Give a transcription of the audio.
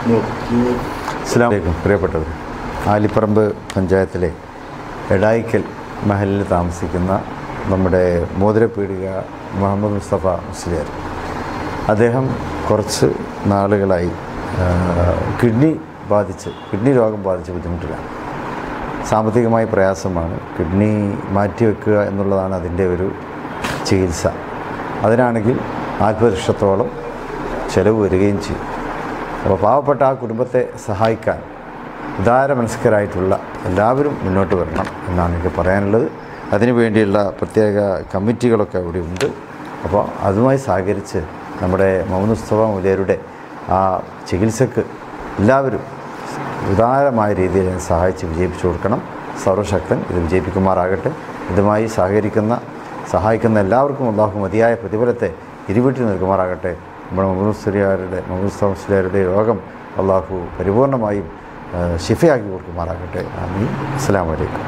അസ്സലാമു അലൈക്കും പ്രിയപ്പെട്ടവർ. ആലിപ്പറമ്പ് പഞ്ചായത്തിലെ എടായിക്കൽ മഹലിൽ താമസിക്കുന്ന നമ്മുടെ മോതിരപ്പീടിക മുഹമ്മദ് മുസ്തഫ മുസ്ലിയാർ, അദ്ദേഹം കുറച്ച് നാളുകളായി കിഡ്നി രോഗം ബാധിച്ച് ബുദ്ധിമുട്ടിലാണ്. സാമ്പത്തികമായി പ്രയാസമാണ്. കിഡ്നി മാറ്റിവെക്കുക എന്നുള്ളതാണ് അതിൻ്റെ ഒരു ചികിത്സ. അതിനാണെങ്കിൽ 40 ലക്ഷത്തോളം ചിലവ് വരികയും ചെയ്യും. അപ്പോൾ പാവപ്പെട്ട ആ കുടുംബത്തെ സഹായിക്കാൻ ഉദാരമനസ്കരായിട്ടുള്ള എല്ലാവരും മുന്നോട്ട് വരണം എന്നാണ് എനിക്ക് പറയാനുള്ളത്. അതിനു വേണ്ടിയുള്ള പ്രത്യേക കമ്മിറ്റികളൊക്കെ അവിടെ ഉണ്ട്. അപ്പോൾ അതുമായി സഹകരിച്ച് നമ്മുടെ മുഹമ്മദ് മുസ്തഫ മുസ്ലിയാരുടെ ആ ചികിത്സക്ക് എല്ലാവരും ഉദാരമായ രീതിയിൽ സഹായിച്ച് വിജയിപ്പിച്ചു കൊടുക്കണം. സർവശക്തൻ ഇത് വിജയിപ്പിക്കുമാറാകട്ടെ. ഇതുമായി സഹായിക്കുന്ന എല്ലാവർക്കും അല്ലാഹു മതിയായ പ്രതിഫലത്തെ ഇരുവീട്ടിൽ നൽകുമാറാകട്ടെ. നമ്മുടെ മുഹമ്മദ് മുസ്തഫ മുസ്ലിയാരുടെ രോഗം അല്ലാഹു പരിപൂർണമായും ശിഫയാക്കി കൊടുക്കുമാറാകട്ടെ. ആമീൻ. അസ്സലാമു അലൈക്കും.